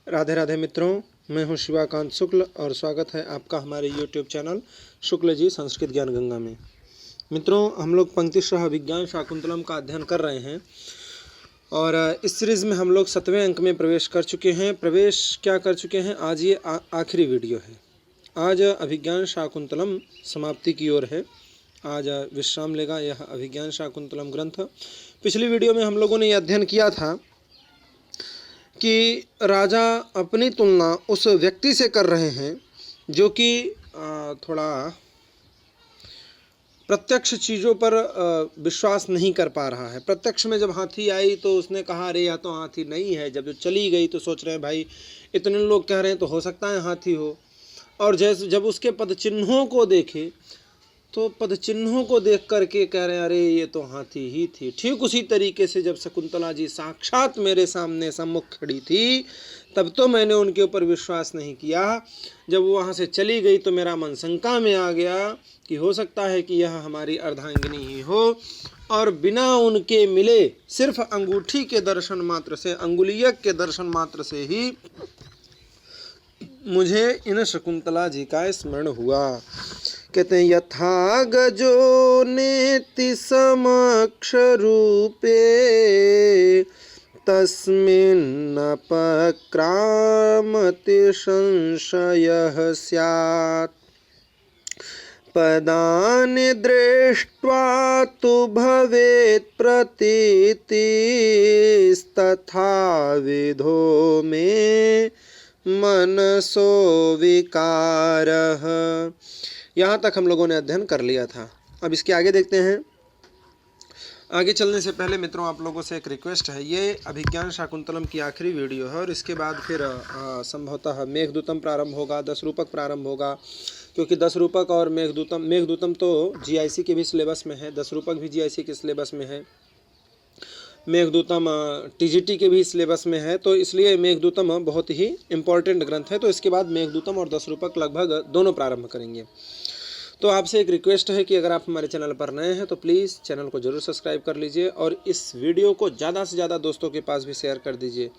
राधे राधे मित्रों, मैं हूं शिवाकांत शुक्ल और स्वागत है आपका हमारे YouTube चैनल शुक्ल जी संस्कृत ज्ञान गंगा में। मित्रों, हम लोग पंक्तिशः अभिज्ञान शाकुंतलम का अध्ययन कर रहे हैं और इस सीरीज़ में हम लोग 7वें अंक में प्रवेश कर चुके हैं। आज ये आखिरी वीडियो है। आज अभिज्ञान शाकुंतलम समाप्ति की ओर है। आज विश्राम लेगा यह अभिज्ञान शाकुंतलम ग्रंथ। पिछली वीडियो में हम लोगों ने यह अध्ययन किया था कि राजा अपनी तुलना उस व्यक्ति से कर रहे हैं जो कि थोड़ा प्रत्यक्ष चीज़ों पर विश्वास नहीं कर पा रहा है। प्रत्यक्ष में जब हाथी आई तो उसने कहा अरे यह तो हाथी नहीं है। जब चली गई तो सोच रहे हैं भाई इतने लोग कह रहे हैं तो हो सकता है हाथी हो। और जब उसके पद चिन्हों को देखे तो पद चिन्हों को देख करके कह रहे हैं अरे ये तो हाथी ही थी। ठीक उसी तरीके से जब शकुंतला जी साक्षात मेरे सामने सम्मुख खड़ी थी तब तो मैंने उनके ऊपर विश्वास नहीं किया। जब वो वहाँ से चली गई तो मेरा मन शंका में आ गया कि हो सकता है कि यह हमारी अर्धांगिनी ही हो। और बिना उनके मिले सिर्फ अंगूठी के दर्शन मात्र से, अंगुलीयक के दर्शन मात्र से ही मुझे इन शकुंतला जी का स्मरण हुआ। कहते हैं यथा गजो नेति समक्ष रूपे तस्मिन्नपक्रामति संशयः स्यात् पदानि दृष्ट्वा तु भवेत् प्रतीतिस्तथा विधो मे मनसो विकारः। यहाँ तक हम लोगों ने अध्ययन कर लिया था। अब इसके आगे देखते हैं। आगे चलने से पहले मित्रों आप लोगों से एक रिक्वेस्ट है। ये अभिज्ञान शाकुंतलम की आखिरी वीडियो है और इसके बाद फिर संभवतः मेघदूतम प्रारंभ होगा, 10 रूपक प्रारंभ होगा। क्योंकि 10 रूपक और मेघदूतम तो GIC के भी सिलेबस में है, 10 रूपक भी GIC के सिलेबस में है, मेघदूतम TGT के भी सिलेबस में है। तो इसलिए मेघदूतम बहुत ही इम्पॉर्टेंट ग्रंथ है। तो इसके बाद मेघदूतम और 10 रूपक लगभग दोनों प्रारंभ करेंगे। तो आपसे एक रिक्वेस्ट है कि अगर आप हमारे चैनल पर नए हैं तो प्लीज़ चैनल को ज़रूर सब्सक्राइब कर लीजिए और इस वीडियो को ज़्यादा से ज़्यादा दोस्तों के पास भी शेयर कर दीजिए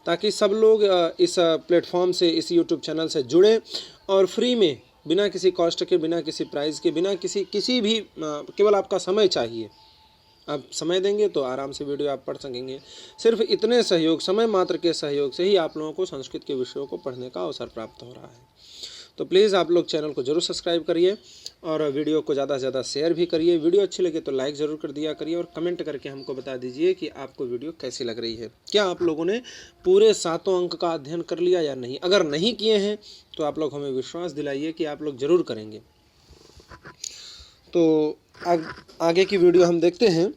ताकि सब लोग इस प्लेटफॉर्म से, इस YouTube चैनल से जुड़ें और फ्री में, बिना किसी कॉस्ट के, बिना किसी प्राइज़ के, बिना किसी भी, केवल आपका समय चाहिए। आप समय देंगे तो आराम से वीडियो आप पढ़ सकेंगे। सिर्फ इतने सहयोग, समय मात्र के सहयोग से ही आप लोगों को संस्कृत के विषयों को पढ़ने का अवसर प्राप्त हो रहा है। तो प्लीज़ आप लोग चैनल को जरूर सब्सक्राइब करिए और वीडियो को ज़्यादा से ज़्यादा शेयर भी करिए। वीडियो अच्छी लगे तो लाइक ज़रूर कर दिया करिए और कमेंट करके हमको बता दीजिए कि आपको वीडियो कैसी लग रही है। क्या आप लोगों ने पूरे 7 अंक का अध्ययन कर लिया या नहीं? अगर नहीं किए हैं तो आप लोग हमें विश्वास दिलाइए कि आप लोग ज़रूर करेंगे। तो आगे की वीडियो हम देखते हैं।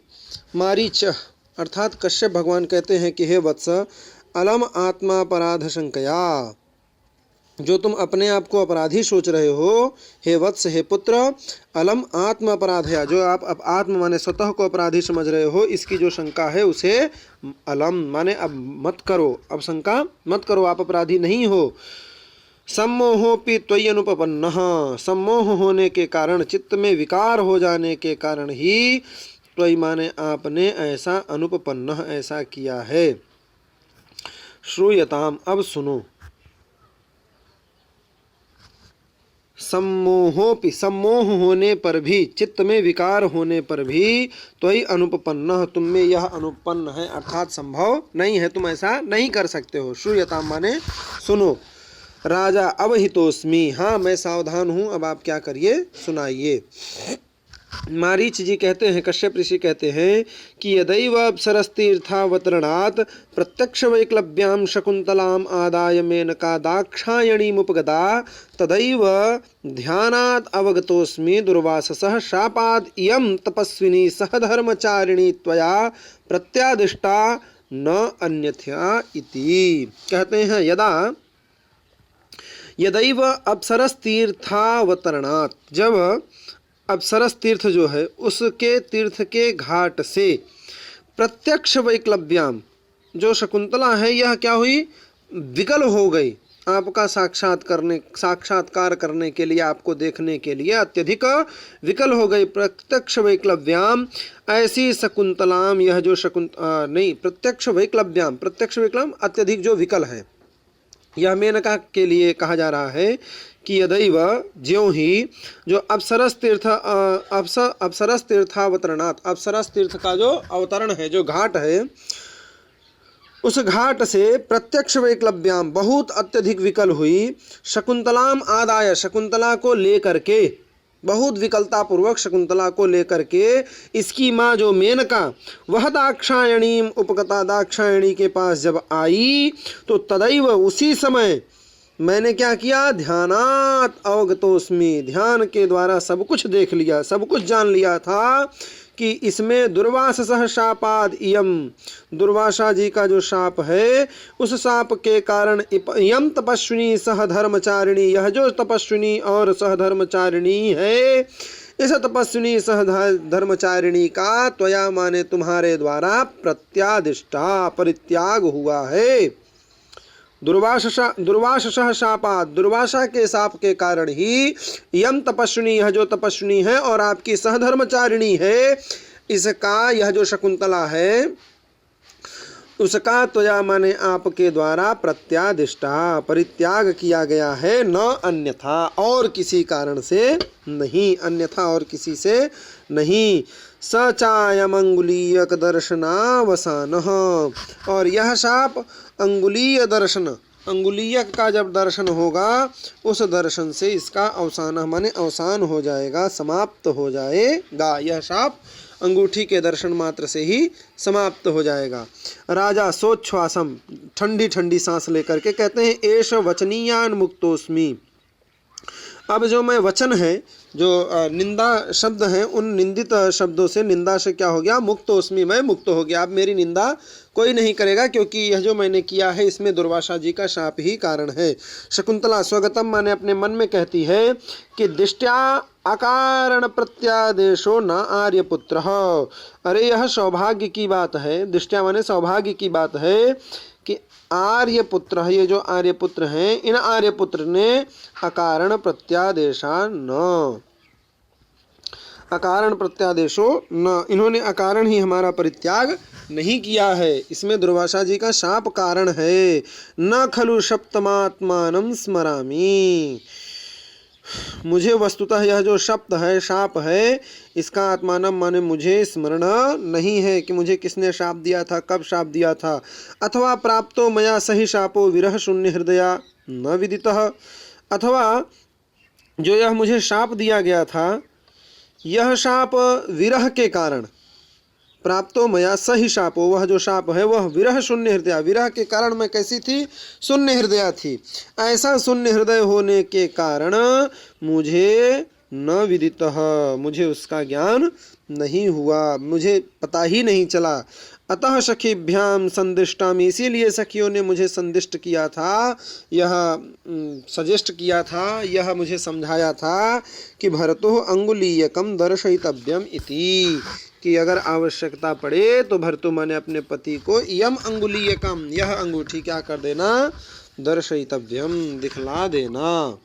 मारीच अर्थात कश्यप भगवान कहते हैं कि हे वत्स, अलम आत्मा अपराध शंकया, जो तुम अपने आप को अपराधी सोच रहे हो, हे वत्स, हे पुत्र, अलम आत्म अपराधया, जो आप आत्म माने स्वतः को अपराधी समझ रहे हो, इसकी जो शंका है उसे अलम माने अब मत करो, अब शंका मत करो, आप अपराधी नहीं हो। सम्मोहोपि त्वयि अनुपपन्नः, सम्मोह होने के कारण, चित्त में विकार हो जाने के कारण ही त्वयि माने आपने ऐसा अनुपपन्नः ऐसा किया है। श्रूयताम, अब सुनो। सम्मोहोपि, सम्मोह होने पर भी, चित्त में विकार होने पर भी, त्वयि अनुपपन्नः, तुम में यह अनुपन्न है अर्थात संभव नहीं है, तुम ऐसा नहीं कर सकते हो। श्रूयताम माने सुनो। राजा अवहितोस्मि, हाँ मैं सावधान हूँ, अब आप क्या करिए सुनाइए। मारीच जी कहते हैं, कश्यप ऋषि कहते हैं कि यदैव अप्सरस्तीर्थावतरणात् प्रत्यक्ष वैक्लव्यां शकुंतलाम आदाय मेनका दाक्षायणीमुपगता तदैव ध्यानात् अवगतोस्मि दुर्वाससः शापाद् इयं तपस्विनी सहधर्मचारिणी त्वया प्रत्यादिष्टा न अन्यथा इति। कहते हैं यदैव अप्सरस्तीर्थावतरणात्, जब अप्सरस तीर्थ जो है उसके तीर्थ के घाट से प्रत्यक्ष वैक्लव्याम, जो शकुंतला है यह क्या हुई, विकल हो गई। आपका साक्षात्कार करने के लिए, आपको देखने के लिए अत्यधिक विकल हो गई। प्रत्यक्ष वैक्लव्याम, ऐसी शकुंतलाम, यह जो प्रत्यक्ष वैक्लव्याम, प्रत्यक्ष विकलम अत्यधिक जो विकल है, यह मेनका के लिए कहा जा रहा है कि यदैव ज्यों ही जो अप्सरस तीर्थावतरणात्, अप्सरस तीर्थ का जो अवतरण है, जो घाट है, उस घाट से प्रत्यक्ष वैक्लव्याम बहुत अत्यधिक विकल हुई, शकुंतलाम आदाय, शकुंतला को लेकर के, बहुत विकलता पूर्वक शकुंतला को लेकर के इसकी माँ जो मेनका वह दाक्षायणीम उपगता, दाक्षायणी के पास जब आई तो तदैव उसी समय मैंने क्या किया, ध्यानात् अवगतोस्मि, ध्यान के द्वारा सब कुछ देख लिया, सब कुछ जान लिया था कि इसमें दुर्वाससः शापाद इयम, दुर्वासा जी का जो शाप है उस शाप के कारण इयम तपस्विनी सह धर्मचारिणी, यह जो तपस्विनी और सहधर्मचारिणी है, इस तपस्विनी सह धर्मचारिणी का त्वया माने तुम्हारे द्वारा प्रत्यादिष्टा, परित्याग हुआ है। दुर्वाससः शापात, दुर्वासा के शाप के कारण ही यम तपस्विनी, यह जो तपस्विनी है और आपकी सहधर्मचारिणी है, इसका यह जो शकुंतला है उसका त्वया माने आपके द्वारा प्रत्यादिष्टा, परित्याग किया गया है, न अन्यथा, और किसी कारण से नहीं, अन्यथा और किसी से नहीं। सचायम अंगुलीयक दर्शनावसानः, और यह शाप अंगुलीय दर्शन, अंगुलीयक का जब दर्शन होगा उस दर्शन से इसका अवसान माने अवसान हो जाएगा, समाप्त हो जाएगा। यह शाप अंगूठी के दर्शन मात्र से ही समाप्त हो जाएगा। राजा सोच्छ्वासम, ठंडी ठंडी सांस लेकर के कहते हैं, एष वचनीयान मुक्तोस्मि, अब जो मैं वचन है, जो निंदा शब्द हैं, उन निंदित शब्दों से, निंदा से क्या हो गया, मुक्तोस्मि, मैं मुक्त हो गया, अब मेरी निंदा कोई नहीं करेगा, क्योंकि यह जो मैंने किया है इसमें दुर्वासा जी का शाप ही कारण है। शकुंतला स्वगतम माने अपने मन में कहती है कि दिष्ट्या अकारण प्रत्यादेशो न आर्यपुत्र, अरे यह सौभाग्य की बात है, दिष्ट्या माने सौभाग्य की बात है कि आर्यपुत्र, ये जो आर्यपुत्र हैं, इन आर्यपुत्र ने अकारण प्रत्यादेशा न, अकारण प्रत्यादेशो न, इन्होंने अकारण ही हमारा परित्याग नहीं किया है, इसमें दुर्वासा जी का शाप कारण है। न खलु सप्तमात्मानं स्मरामि, मुझे वस्तुतः यह जो शब्द है, शाप है, इसका आत्मानम माने मुझे स्मरण नहीं है कि मुझे किसने शाप दिया था, कब शाप दिया था। अथवा प्राप्तो मया सही शापो विरह शून्य हृदया न विदितः, अथवा जो यह मुझे शाप दिया गया था, यह शाप विरह के कारण, प्राप्तो मया सही शापो, वह जो शाप है वह विरह शून्य हृदय, विरह के कारण मैं कैसी थी, शून्य हृदय थी। ऐसा शून्य हृदय होने के कारण मुझे न विदितः, मुझे उसका ज्ञान नहीं हुआ, मुझे पता ही नहीं चला। अतः सखीभ्याम संदिष्टामि, इसीलिए सखियों ने मुझे संदिष्ट किया था, यह सजेस्ट किया था, यह मुझे समझाया था कि भरतो अंगुलीयकम दर्शयितव्यम इति, कि अगर आवश्यकता पड़े तो भर्तु माने अपने पति को यम अंगुलीयकम, यह अंगूठी क्या कर देना, दर्शयितव्यम, दिखला देना।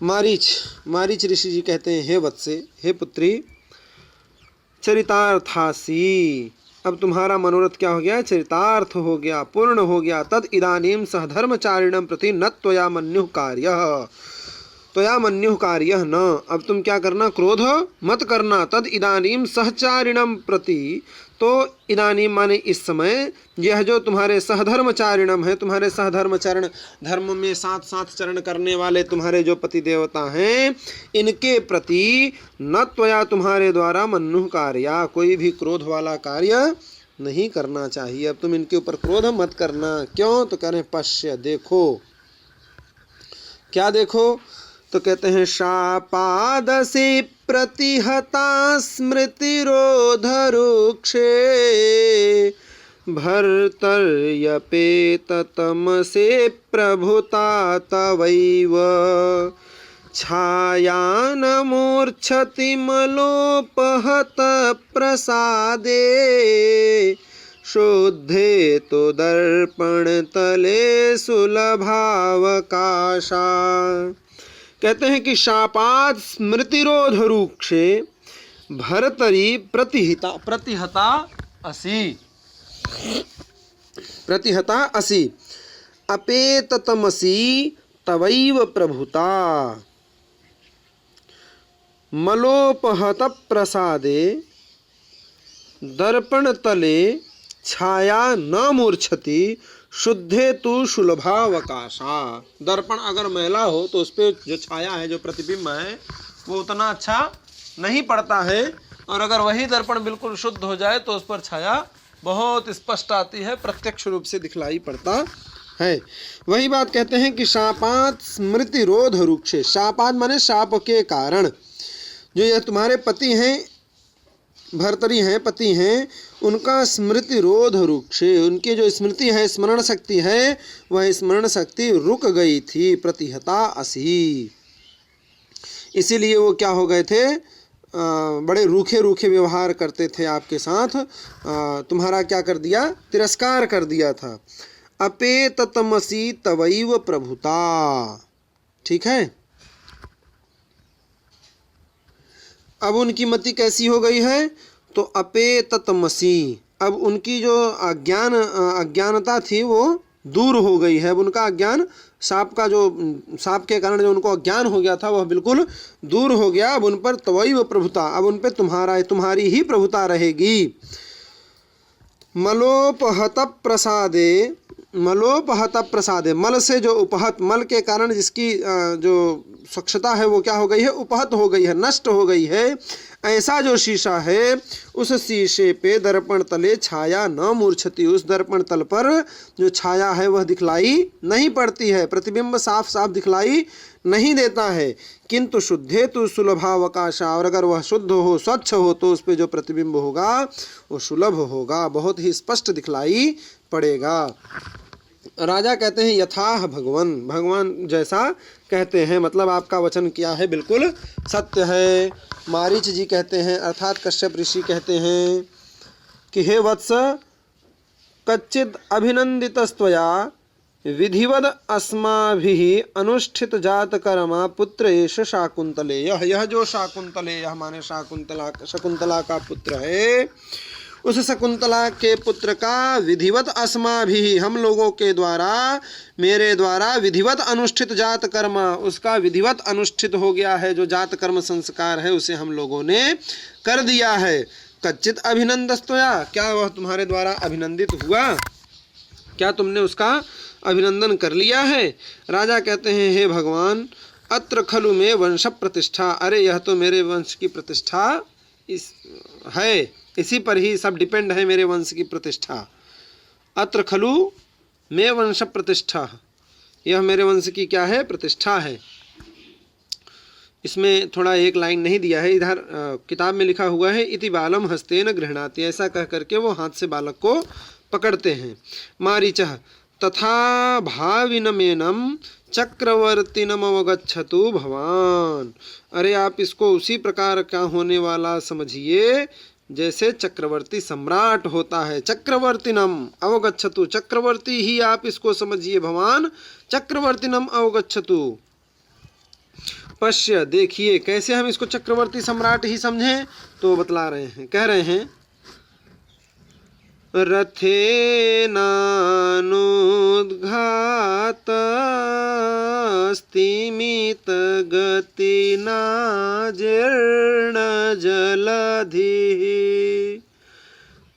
मारीच ऋषि जी कहते हैं, हे वत्से, हे पुत्री, चरितार्थासी, अब तुम्हारा मनोरथ क्या हो गया, चरितार्थ हो गया, पूर्ण हो गया। तद इदानीम सहधर्मचारिणम प्रति न त्वया मन्युः कार्यः, त्वया मन्युः कार्यः न, अब तुम क्या करना, क्रोध मत करना। तद इदानीम सहचारिणम प्रति, तो इदानीम माने इस समय, यह जो तुम्हारे सहधर्मचारिणम है, तुम्हारे सहधर्मचरण, धर्म में साथ साथ चरण करने वाले तुम्हारे जो पति देवता हैं, इनके प्रति न त्वया, तुम्हारे द्वारा मन्युः कार्या, कोई भी क्रोध वाला कार्य नहीं करना चाहिए। अब तुम इनके ऊपर क्रोध मत करना। क्यों, तो कह रहे हैं पश्य, देखो, क्या देखो, तो कहते हैं शापादसि प्रतिहता स्मृतिरोधरुक्षे भर्तर्यपेत तमसे प्रभुता तवैव छायानमूर्च्छति मलोपहत प्रसादे शुद्धे तो दर्पण तले सुलभावकाशा। कहते हैं कि शापाद स्मृतिरोध रूक्षे भरतरी प्रतिहता, प्रतिहता असि, प्रतिहता असि अपेततमसि तवैव प्रभुता मलोपहत प्रसादे दर्पण तले छाया न मूर्छति शुद्धे तु सुलभावकाशा। दर्पण अगर मैला हो तो उस पर जो छाया है, जो प्रतिबिंब है, वो उतना अच्छा नहीं पड़ता है, और अगर वही दर्पण बिल्कुल शुद्ध हो जाए तो उस पर छाया बहुत स्पष्ट आती है, प्रत्यक्ष रूप से दिखलाई पड़ता है। वही बात कहते हैं कि शापात स्मृति रोध रुक्षे। शापात माने शाप के कारण। जो यह तुम्हारे पति हैं, भर्तरी हैं, पति हैं, उनका स्मृति रोध रुक्षे, उनकी जो स्मृति है, स्मरण शक्ति है, वह स्मरण शक्ति रुक गई थी। प्रतिहता असि, इसीलिए वो क्या हो गए थे, बड़े रूखे रूखे व्यवहार करते थे आपके साथ। तुम्हारा क्या कर दिया, तिरस्कार कर दिया था। अपेततमसि तवैव प्रभुता। ठीक है। अब उनकी मति कैसी हो गई है, तो अपेततमसि, अब उनकी जो अज्ञानता थी वो दूर हो गई है। अब उनका अज्ञान, साप के कारण जो उनको अज्ञान हो गया था वह बिल्कुल दूर हो गया। अब उन पर तवैव प्रभुता, अब उन पर तुम्हारी ही प्रभुता रहेगी। मलोपहत प्रसादे, मलोपहत प्रसादे, मल से जो उपहत, मल के कारण जिसकी जो स्वच्छता है वो क्या हो गई है, उपहत हो गई है, नष्ट हो गई है। ऐसा जो शीशा है, उस शीशे पे दर्पण तले छाया न मूर्छति, उस दर्पण तल पर जो छाया है वह दिखलाई नहीं पड़ती है, प्रतिबिंब साफ साफ दिखलाई नहीं देता है। किंतु शुद्धे तो सुलभावकाशा, और अगर वह शुद्ध हो, स्वच्छ हो, तो उस पर जो प्रतिबिंब होगा वो सुलभ होगा, बहुत ही स्पष्ट दिखलाई पड़ेगा। राजा कहते हैं यथाह भगवान, भगवान जैसा कहते हैं, मतलब आपका वचन क्या है, बिल्कुल सत्य है। मारीच जी कहते हैं, अर्थात कश्यप ऋषि कहते हैं कि हे वत्स, कच्चिद अभिनंदितस्त्वया विधिवद अस्माभिः अनुष्ठित जात कर्मा पुत्र एष शाकुंतले। यह जो शाकुंतले, यह माने शकुंतला का पुत्र है, उस शकुंतला के पुत्र का विधिवत अस्माभिः, हम लोगों के द्वारा, मेरे द्वारा विधिवत अनुष्ठित जात कर्म, उसका विधिवत अनुष्ठित हो गया है। जो जात कर्म संस्कार है उसे हम लोगों ने कर दिया है। कच्चित अभिनंदस्तया, क्या वह तुम्हारे द्वारा अभिनंदित हुआ, क्या तुमने उसका अभिनंदन कर लिया है। राजा कहते हैं हे भगवान, अत्र खलु में वंश प्रतिष्ठा, अरे यह तो मेरे वंश की प्रतिष्ठा है, इसी पर ही सब डिपेंड है मेरे वंश की प्रतिष्ठा। अत्र खलु में वंश प्रतिष्ठा, यह मेरे वंश की क्या है, प्रतिष्ठा है। इसमें थोड़ा एक लाइन नहीं दिया है, इधर किताब में लिखा हुआ है इति बालम हस्तेन गृह्णाति, ऐसा कह करके वो हाथ से बालक को पकड़ते हैं। मारीचः तथा भाविनमेनम चक्रवर्तिनम अवगच्छतु भवान, अरे आप इसको उसी प्रकार का होने वाला समझिए जैसे चक्रवर्ती सम्राट होता है। चक्रवर्तिनम अवगच्छतु, चक्रवर्ती ही आप इसको समझिए, भवान चक्रवर्तिनम अवगच्छतु। पश्य, देखिए कैसे हम इसको चक्रवर्ती सम्राट ही समझें, तो बतला रहे हैं, कह रहे हैं रथेनानुद्घातस्तिमित गतिना जीर्ण जलधिः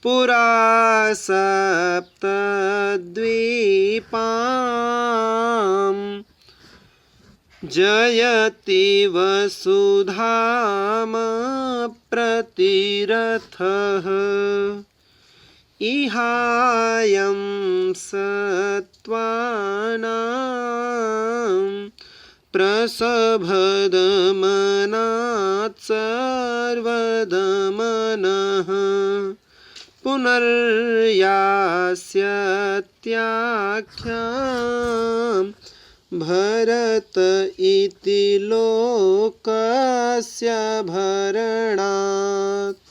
पुरा सप्तद्वीपां जयति वसुधाम प्रतिरथः इहायं सत्त्वानां प्रसभदमनात् सर्वदमनः पुनर्यास्यत्याख्यां भरत इति लोकस्य भरणात्।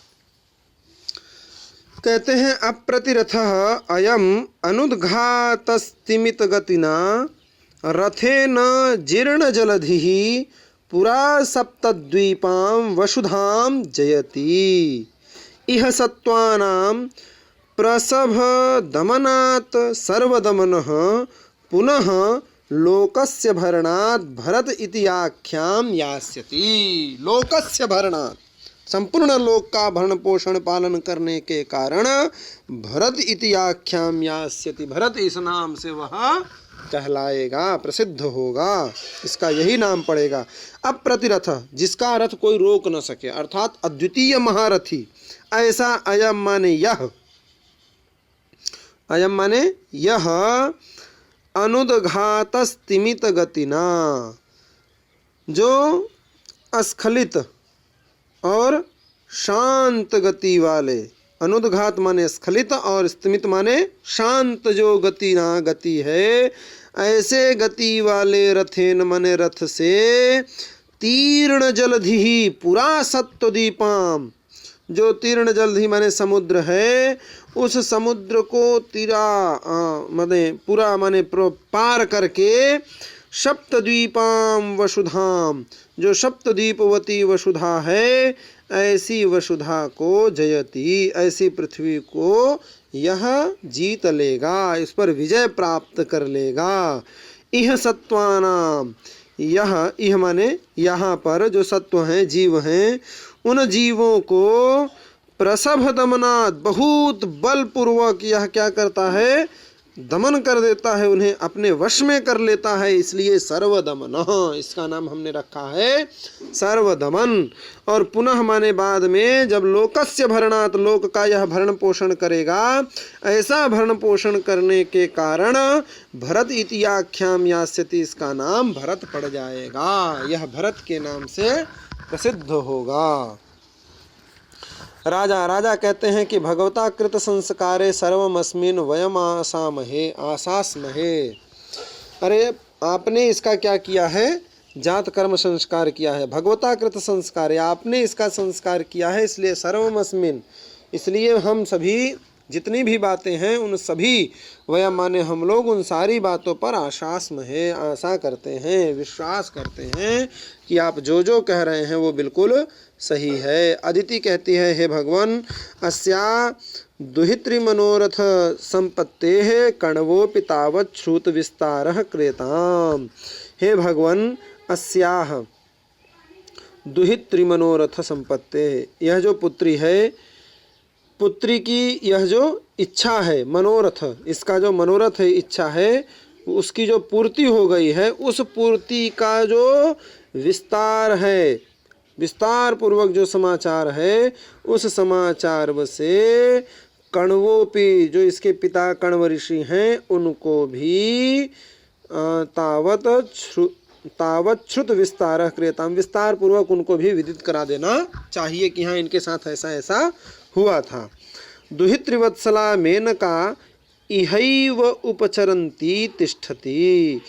कहते हैं अप्रतिरथः अयम अनुद्घातस्तिमित गतिना रथेन जीर्ण जलधिः पुरा सप्तद्वीपां वसुधां जयति इह सत्त्वानां प्रसभ दमनात् सर्वदमनः पुनः लोकस्य भरणात् भरत इति आख्याम यास्यति। लोकस्य भरणात्, संपूर्ण लोक का भरण पोषण पालन करने के कारण भरत इति आख्याम यास्यति, भरत इस नाम से वह कहलाएगा, प्रसिद्ध होगा, इसका यही नाम पड़ेगा। अब प्रतिरथ, जिसका रथ कोई रोक न सके, अर्थात अद्वितीय महारथी, ऐसा अयम माने यह, अयम माने यह अनुदघातस्तिमित गतिना, जो अस्खलित और शांत गति वाले, अनुदघात माने स्खलित और स्तिमित माने शांत जो गति ना गति है, ऐसे गति वाले रथेन माने रथ से तीर्ण जलधि पुरा सत्वदीपाम, जो तीर्ण जलधि माने समुद्र है, उस समुद्र को तीरा माने पूरा माने पार करके सप्तद्वीपाम वसुधाम, जो सप्तद्वीपवती वसुधा है, ऐसी वसुधा को जयति, ऐसी पृथ्वी को यह जीत लेगा, इस पर विजय प्राप्त कर लेगा। इह सत्वानाम, यह माने यहाँ पर जो सत्व हैं, जीव हैं, उन जीवों को प्रसभ दमनात्, बहुत बलपूर्वक यह क्या करता है, दमन कर देता है, उन्हें अपने वश में कर लेता है, इसलिए सर्वदमन, इसका नाम हमने रखा है सर्वदमन। और पुनः माने बाद में, जब लोकस्य भरणात्, लोक का यह भरण पोषण करेगा, ऐसा भरण पोषण करने के कारण भरत इति आख्याम यास्यति, इसका नाम भरत पड़ जाएगा, यह भरत के नाम से प्रसिद्ध होगा। राजा कहते हैं कि भगवता कृत संस्कारे सर्वमस्मिन् वयम आसास्महे। अरे आपने इसका क्या किया है, जात कर्म संस्कार किया है, भगवता कृत संस्कार, आपने इसका संस्कार किया है, इसलिए सर्वमस्मिन्, इसलिए हम सभी जितनी भी बातें हैं उन सभी, वयम माने हम लोग, उन सारी बातों पर आशास्महे, आशा करते हैं, विश्वास करते हैं कि आप जो जो कह रहे हैं वो बिल्कुल सही है। अदिति कहती है, हे भगवान, अस्या दुहित्री मनोरथ संपत्तेः कण्वोऽपि तावत् श्रुत विस्तारः क्रियताम्। हे भगवान, अस्याः दुहित्री मनोरथ संपत्तेः, यह जो पुत्री है, पुत्री की यह जो इच्छा है, मनोरथ, इसका जो मनोरथ है, इच्छा है, उसकी जो पूर्ति हो गई है, उस पूर्ति का जो विस्तार है, विस्तार पूर्वक जो समाचार है, उस समाचार से कण्वोपि, जो इसके पिता कण्व ऋषि हैं, उनको भी तावत श्रुत विस्तार क्रियताम, विस्तार पूर्वक उनको भी विदित करा देना चाहिए कि हाँ, इनके साथ ऐसा ऐसा हुआ था। दुहित्रिवत्सला मेनका इहैव उपचरन्ती तिष्ठति।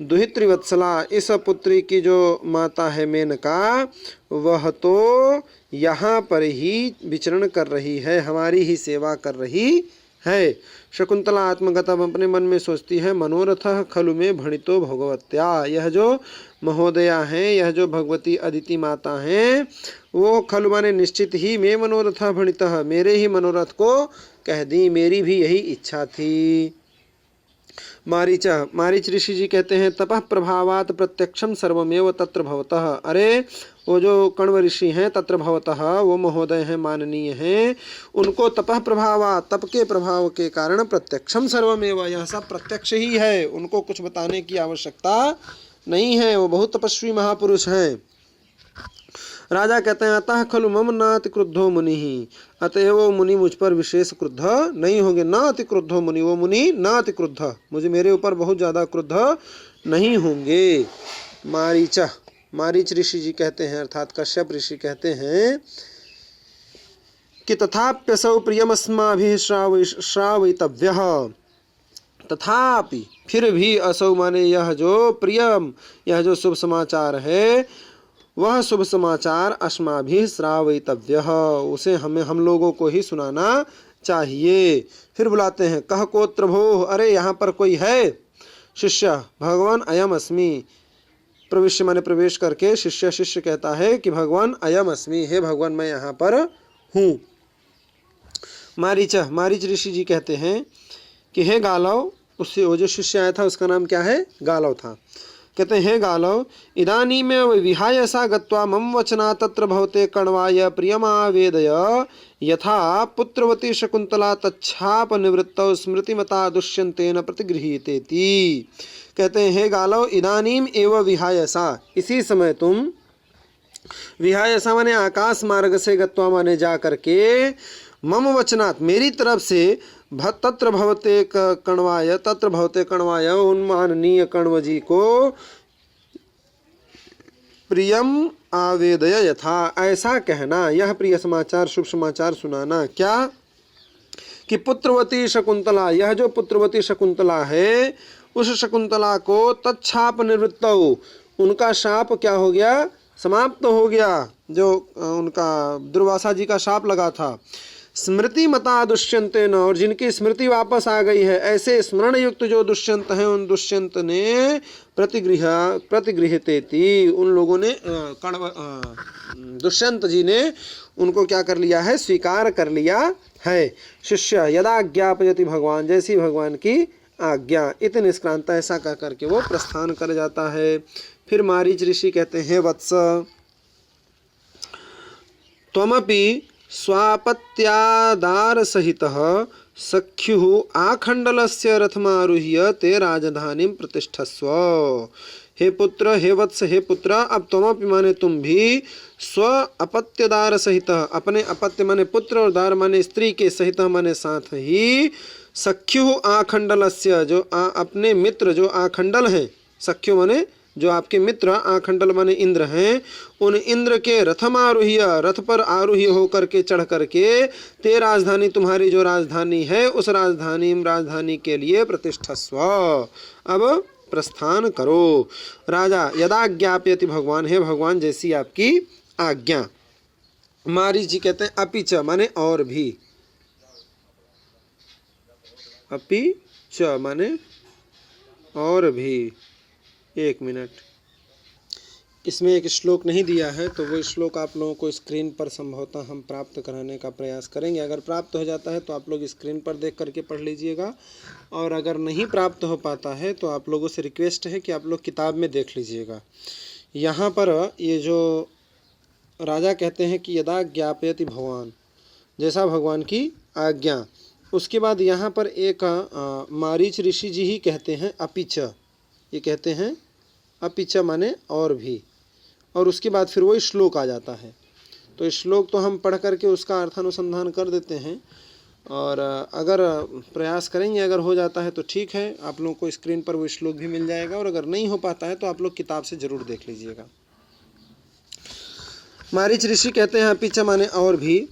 दुहित्रिवत्सला, इस पुत्री की जो माता है मेनका, वह तो यहाँ पर ही विचरण कर रही है, हमारी ही सेवा कर रही है। शकुंतला आत्मगतम, अपने मन में सोचती है, मनोरथ खलु में भणितो भगवत्या, यह जो महोदया हैं, यह जो भगवती अदिति माता हैं, वो खलु माने निश्चित ही, में मनोरथ भणितः, मेरे ही मनोरथ को कह दी, मेरी भी यही इच्छा थी। मारीच ऋषि जी कहते हैं, तपः प्रभावात प्रत्यक्षम सर्वमेव तत्र भवतः। अरे वो जो कण्व ऋषि हैं, तत्र भवतः, वो महोदय हैं, माननीय हैं, उनको तपः प्रभावात, तप के प्रभाव के कारण प्रत्यक्षम सर्वमेव, यह सब प्रत्यक्ष ही है, उनको कुछ बताने की आवश्यकता नहीं है, वो बहुत तपस्वी महापुरुष हैं। राजा कहते हैं, अतः खलु मम न अति क्रुद्धो मुनि ही, अतएव वो मुनि मुझ पर विशेष क्रुद्ध नहीं होंगे। न अति क्रुद्धो मुनि, वो मुनि न अति क्रुद्ध, मुझे मेरे ऊपर बहुत ज़्यादा क्रुद्ध नहीं होंगे। मारीच ऋषि जी कहते हैं, अर्थात कश्यप ऋषि कहते हैं कि तथाप्यसौ प्रियमस्माभिः श्रावयितव्यः, तथापि फिर भी, असौ माने यह जो प्रियम, यह जो शुभ समाचार है, वह शुभ समाचार अस्माभिः श्रावयितव्यः, उसे हम लोगों को ही सुनाना चाहिए। फिर बुलाते हैं, कह कोत्र भोः, अरे यहाँ पर कोई है? शिष्य, भगवान अयम अस्मि, प्रविश्य माने प्रवेश करके शिष्य कहता है कि भगवान अयम अस्मि, हे भगवान मैं यहाँ पर हूँ। मारीच ऋषि जी कहते हैं कि हे गालव, उससे वो जो शिष्य आया था उसका नाम क्या है, गालव था। कहते हैं हे गालव, इदानीमेव विहाय सा गत्वा मम वचना तत्र भवते कण्वाय प्रियमावेदय यथा पुत्रवती शकुंतला तच्छाप निवृत्तौ स्मृतिमता दुष्यंतेन प्रतिगृहीतेति। कहते हैं हे गालव, इदानीम एव विहाय सा, इसी समय तुम, विहाय सा माने आकाश मार्ग से, गत्वा माने जा करके, मम वचनात् मेरी तरफ से, तत्र भवते कण्वाय, तत्र भवते कण्वाय उन माननीय कण्व जी को प्रियम आवेदय यथा, ऐसा कहना, यह प्रिय समाचार, शुभ समाचार सुनाना। क्या कि पुत्रवती शकुंतला, यह जो पुत्रवती शकुंतला है उस शकुंतला को तच्छाप निवृत्तौ, उनका शाप क्या हो गया, समाप्त हो गया, जो उनका दुर्वासा जी का शाप लगा था। स्मृति मता दुष्यंतेन, और जिनकी स्मृति वापस आ गई है, ऐसे स्मरण युक्त जो दुष्यंत हैं, उन दुष्यंत ने प्रतिगृहतेति, उन लोगों ने दुष्यंत जी ने उनको क्या कर लिया है, स्वीकार कर लिया है। शिष्य यदा ज्ञापयति भगवान, जैसी भगवान की आज्ञा, इति निष्क्रांत, ऐसा कह करके वो प्रस्थान कर जाता है। फिर मारीच ऋषि कहते हैं वत्स, त्वमपि स्वापत्यादार सहितः सख्युः आखंडलस्य रथमारुह्य ते राजधानीं प्रतिष्ठस्व। हे पुत्र, हे वत्स, हे पुत्र, अब त्वमपि माने तुम भी, स्व अपत्यदार सहित, अपने अपत्य माने पुत्र और दार माने स्त्री के सहित माने साथ ही, सख्युः आखंडलस्य, जो अपने मित्र जो आखंडल हैं, सख्यु माने जो आपके मित्र, आखंडल माने इंद्र हैं, उन इंद्र के रथमारूह्य, रथ पर आरूह्य होकर के, चढ़ करके, ते राजधानी, तुम्हारी जो राजधानी है उस राजधानी के लिए प्रतिष्ठस्व, अब प्रस्थान करो। राजा यदा ज्ञापयति भगवान, हे भगवान जैसी आपकी आज्ञा। मारीच जी कहते हैं अपि च माने और भी, अपि च माने और भी। एक मिनट, इसमें एक श्लोक नहीं दिया है, तो वो श्लोक आप लोगों को स्क्रीन पर संभवतः हम प्राप्त कराने का प्रयास करेंगे। अगर प्राप्त हो जाता है तो आप लोग स्क्रीन पर देख करके पढ़ लीजिएगा, और अगर नहीं प्राप्त हो पाता है तो आप लोगों से रिक्वेस्ट है कि आप लोग किताब में देख लीजिएगा। यहाँ पर ये जो राजा कहते हैं कि यदा ज्ञापयति भगवान, जैसा भगवान की आज्ञा, उसके बाद यहाँ पर एक मारीच ऋषि जी ही कहते हैं अपि च, ये कहते हैं अपि च माने और भी, और उसके बाद फिर वही श्लोक आ जाता है। तो इस श्लोक तो हम पढ़ करके उसका अर्थानुसंधान कर देते हैं, और अगर प्रयास करेंगे, अगर हो जाता है तो ठीक है, आप लोगों को स्क्रीन पर वो श्लोक भी मिल जाएगा, और अगर नहीं हो पाता है तो आप लोग किताब से ज़रूर देख लीजिएगा। मारीच ऋषि कहते हैं अपि च माने और भी,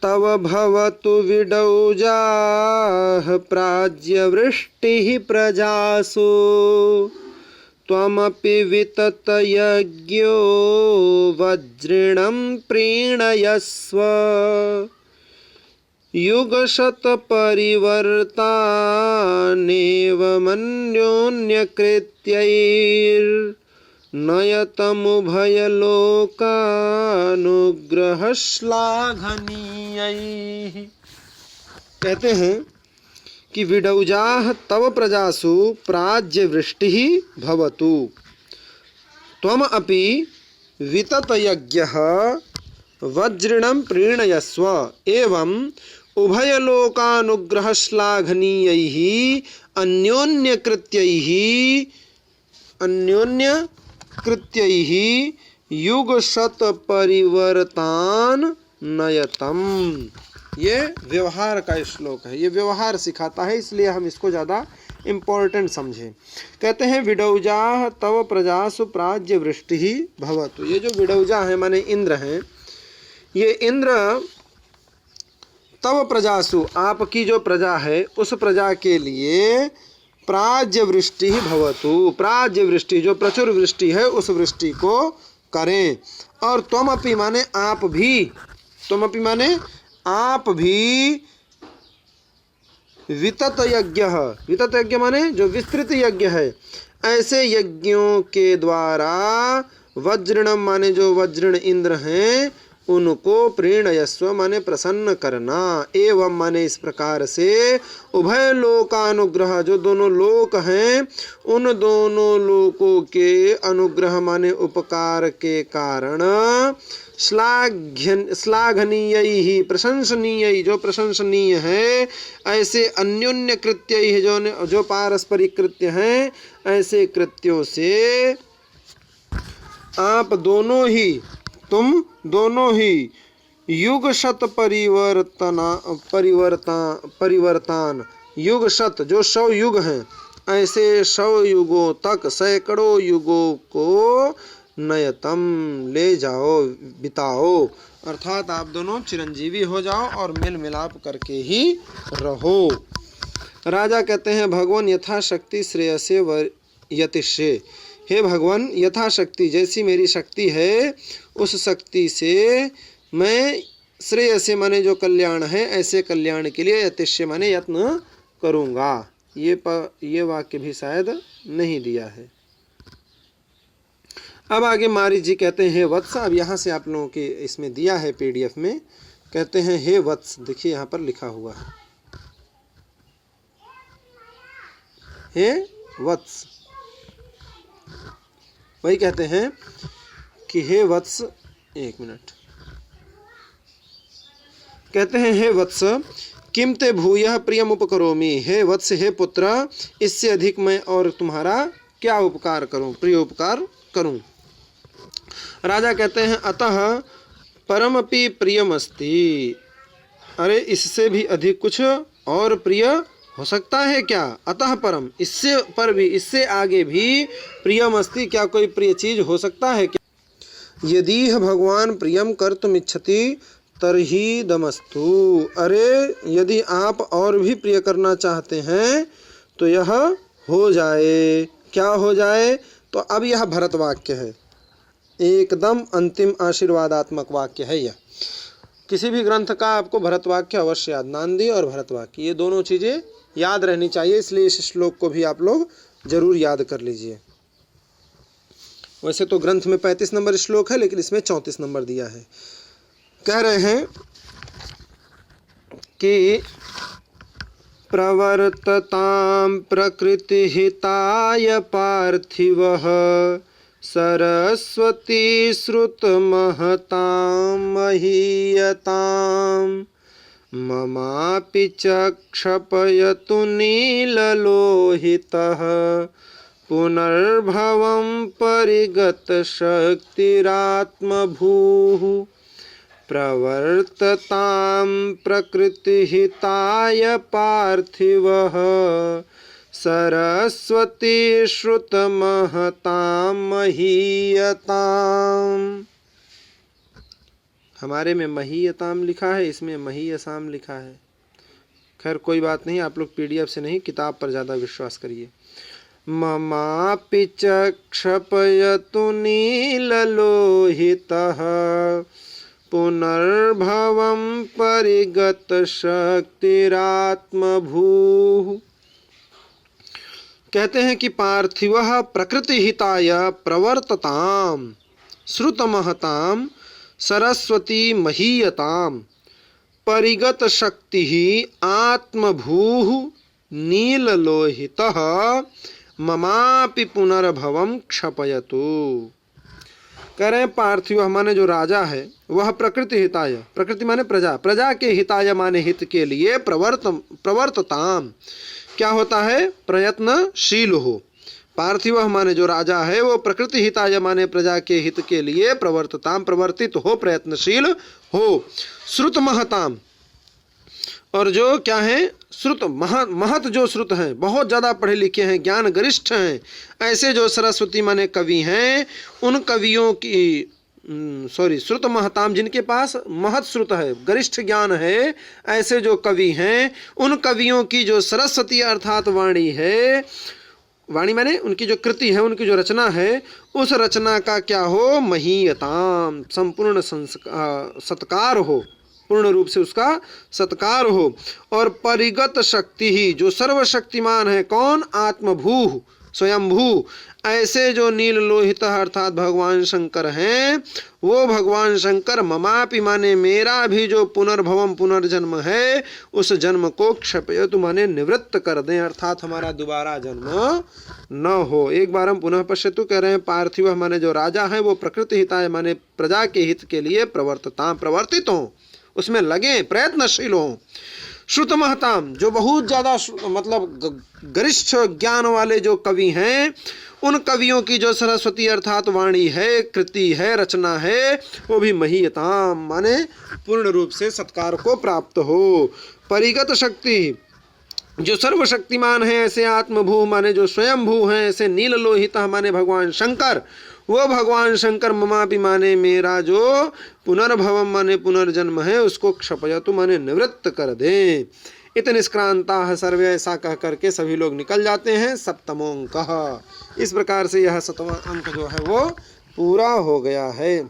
तव भवतु विडौजाः प्राज्यवृष्टिः प्रजासु त्वमपि विततयज्ञो वज्रिणं प्रीणयस्व युगशतपरिवर्तानेव कहते हैं कि विडौजाः तव प्रजासु प्राज्यवृष्टिः भवतु त्वम अपि विततयज्ञः वज्रिणं प्रीणयस्व एवं उभयलोकानुग्रहश्लाघनीयैः अन्योन्यकृत्यैः युगशतपरिवर्तान्नयतम्। ये व्यवहार का श्लोक है, ये व्यवहार सिखाता है, इसलिए हम इसको ज़्यादा इम्पोर्टेंट समझें। कहते हैं विडौजाः तव प्रजासु प्राज्यवृष्टिः भवतु। ये जो विडौजा है माने इंद्र हैं, ये इंद्र तव प्रजासु, आपकी जो प्रजा है उस प्रजा के लिए प्राज्यवृष्टि भवतु, प्राज्यवृष्टि जो प्रचुर वृष्टि है उस वृष्टि को करें। और त्वमपि माने आप भी, त्वमपि माने आप भी, वितत यज्ञ, वितत यज्ञ माने जो विस्तृत यज्ञ है, ऐसे यज्ञों के द्वारा वज्रिणम माने जो वज्रिण इंद्र हैं उनको प्रीणयस्व माने प्रसन्न करना, एवं माने इस प्रकार से उभय लोकानुग्रह जो दोनों लोक हैं उन दोनों लोकों के अनुग्रह माने उपकार के कारण श्लाघनीय ही प्रशंसनीय जो प्रशंसनीय है, ऐसे अन्योन्य कृत्य ही जो पारस्परिक कृत्य हैं, ऐसे कृत्यों से आप दोनों ही तुम दोनों ही युग शत परिवर्तन युग शत जो 100 युग हैं, ऐसे 100 युगों तक सैकड़ों युगों को नयतम ले जाओ बिताओ, अर्थात आप दोनों चिरंजीवी हो जाओ और मेल मिलाप करके ही रहो। राजा कहते हैं भगवान यथाशक्ति श्रेयसे यतिष्ये, हे भगवान यथाशक्ति जैसी मेरी शक्ति है उस शक्ति से मैं श्रेयसे माने जो कल्याण है ऐसे कल्याण के लिए यतिष्ये माने यत्न करूँगा। ये वाक्य भी शायद नहीं दिया है। अब आगे मारीच जी कहते हैं हे वत्स, अब यहाँ से आप लोगों के इसमें दिया है PDF में, कहते हैं हे वत्स, देखिए यहाँ पर लिखा हुआ है हे वत्स, वही कहते हैं कि हे वत्स, एक मिनट, कहते हैं हे वत्स किम ते भूयः प्रियम उपकरोमि, हे वत्स हे पुत्र इससे अधिक मैं और तुम्हारा क्या उपकार करूं, प्रिय उपकार करूं। राजा कहते हैं अतः परमपि प्रियमस्ति, अरे इससे भी अधिक कुछ और प्रिय हो सकता है क्या, अतः परम इससे पर भी इससे आगे भी प्रियमस्ति, क्या कोई प्रिय चीज हो सकता है क्या। यदि भगवान प्रियम कर्तुम इच्छति तरही दमस्तु, अरे यदि आप और भी प्रिय करना चाहते हैं तो यह हो जाए, क्या हो जाए, तो अब यह भरत वाक्य है, एकदम अंतिम आशीर्वादात्मक वाक्य है यह। किसी भी ग्रंथ का आपको भरत वाक्य अवश्य याद, नांदी और भरत वाक्य ये दोनों चीज़ें याद रहनी चाहिए, इसलिए इस श्लोक को भी आप लोग जरूर याद कर लीजिए। वैसे तो ग्रंथ में 35 नंबर श्लोक है लेकिन इसमें 34 नंबर दिया है। कह रहे हैं कि प्रवर्ततां प्रकृतिहिताय पार्थिवः सरस्वती श्रुतमहतां महीयतां ममापि च क्षपयतु नीललोहितः पुनर्भवं परिगतशक्तिरात्मभूः प्रवर्ततां प्रकृतिहिताय पार्थिवः सरस्वती श्रुतमहतां महीयताम्। हमारे में महीयताम लिखा है, इसमें महीयसाम लिखा है। खैर कोई बात नहीं, आप लोग PDF से नहीं किताब पर ज़्यादा विश्वास करिए। ममापि च क्षपयतु नीललोहितः पुनर्भवं परिगतशक्तिरात्मभूः। कहते हैं कि पार्थिवः प्रकृतिहिताय प्रवर्तताम श्रुतमहताम सरस्वती महीयताम परिगत शक्ति आत्मभूः नीललोहितः ममापि पुनर्भवं क्षपयतु। कह रहे हैं पार्थिव माने जो राजा है वह प्रकृति हिताय, प्रकृति माने प्रजा, प्रजा के हिताय माने हित के लिए प्रवर्तताम क्या होता है, प्रयत्नशील हो। पार्थिव माने जो राजा है वो प्रकृति हिताय माने प्रजा के हित के लिए प्रवर्तताम प्रवर्तित हो, प्रयत्नशील हो। श्रुत महताम, और जो क्या है श्रुत महत जो श्रुत हैं, बहुत ज़्यादा पढ़े लिखे हैं, ज्ञान गरिष्ठ हैं, ऐसे जो सरस्वती माने कवि हैं उन कवियों की श्रुत महताम जिनके पास महत श्रुत है, गरिष्ठ ज्ञान है, ऐसे जो कवि हैं उन कवियों की जो सरस्वती अर्थात वाणी है, वाणी माने उनकी जो कृति है, उनकी जो रचना है, उस रचना का क्या हो, महीयताम संपूर्ण सत्कार हो, पूर्ण रूप से उसका सत्कार हो। और परिगत शक्ति ही, जो सर्वशक्तिमान है, कौन? आत्मभू स्वयंभू, ऐसे जो नील लोहित अर्थात भगवान शंकर हैं, वो भगवान शंकर ममापि माने मेरा भी जो पुनर्भवम पुनर्जन्म है, उस जन्म को क्षपयतु माने निवृत्त कर दें, अर्थात हमारा दोबारा जन्म न हो। एक बार हम पुनः पश्यतु कह रहे हैं, पार्थिव माने जो राजा है वो प्रकृति हिताय माने प्रजा के हित के लिए प्रवर्तित हों, उसमें लगे, प्रयत्नशील हों। श्रुत महताम, जो बहुत ज़्यादा मतलब गरिष्ठ ज्ञान वाले जो कवि हैं, उन कवियों की जो सरस्वती अर्थात वाणी है, कृति है, रचना है, वो भी महीयताम माने पूर्ण रूप से सत्कार को प्राप्त हो। परिगत शक्ति, जो सर्वशक्तिमान है, ऐसे आत्मभू माने जो स्वयंभू हैं, ऐसे नील लोहित माने भगवान शंकर, वो भगवान शंकर ममापि माने मेरा जो पुनर्भवम माने पुनर्जन्म है, उसको क्षपयतु माने निवृत्त कर दे। इत निष्क्रांता सर्वे, ऐसा कह करके सभी लोग निकल जाते हैं। सप्तमोंक, इस प्रकार से यह 7वां अंक जो है वो पूरा हो गया है।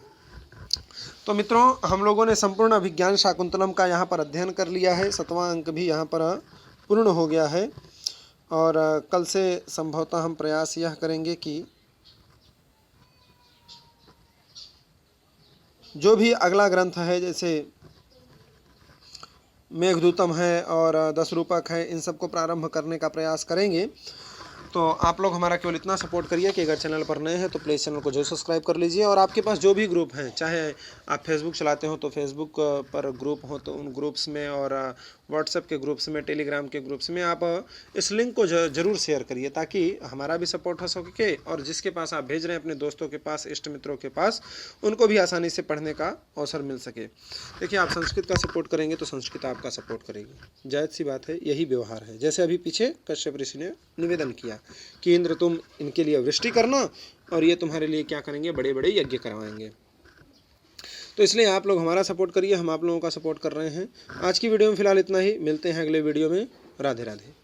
तो मित्रों, हम लोगों ने संपूर्ण अभिज्ञान शाकुंतलम का यहाँ पर अध्ययन कर लिया है। 7वां अंक भी यहाँ पर पूर्ण हो गया है। और कल से संभवतः हम प्रयास यह करेंगे कि जो भी अगला ग्रंथ है, जैसे मेघदूतम है और 10 रूपक है, इन सबको प्रारंभ करने का प्रयास करेंगे। तो आप लोग हमारा केवल इतना सपोर्ट करिए कि अगर चैनल पर नए हैं तो प्लीज़ चैनल को जो सब्सक्राइब कर लीजिए। और आपके पास जो भी ग्रुप हैं, चाहे आप फेसबुक चलाते हो तो फेसबुक पर ग्रुप हो तो उन ग्रुप्स में, और व्हाट्सएप के ग्रुप्स में, टेलीग्राम के ग्रुप्स में आप इस लिंक को जरूर शेयर करिए, ताकि हमारा भी सपोर्ट हो सके और जिसके पास आप भेज रहे हैं अपने दोस्तों के पास, इष्ट मित्रों के पास, उनको भी आसानी से पढ़ने का अवसर मिल सके। देखिए, आप संस्कृत का सपोर्ट करेंगे तो संस्कृत आपका सपोर्ट करेगी, जायज़ सी बात है, यही व्यवहार है। जैसे अभी पीछे कश्यप ऋषि ने निवेदन किया कि इंद्र तुम इनके लिए वृष्टि करना और ये तुम्हारे लिए क्या करेंगे, बड़े बड़े यज्ञ करवाएंगे। तो इसलिए आप लोग हमारा सपोर्ट करिए, हम आप लोगों का सपोर्ट कर रहे हैं। आज की वीडियो में फिलहाल इतना ही, मिलते हैं अगले वीडियो में। राधे राधे।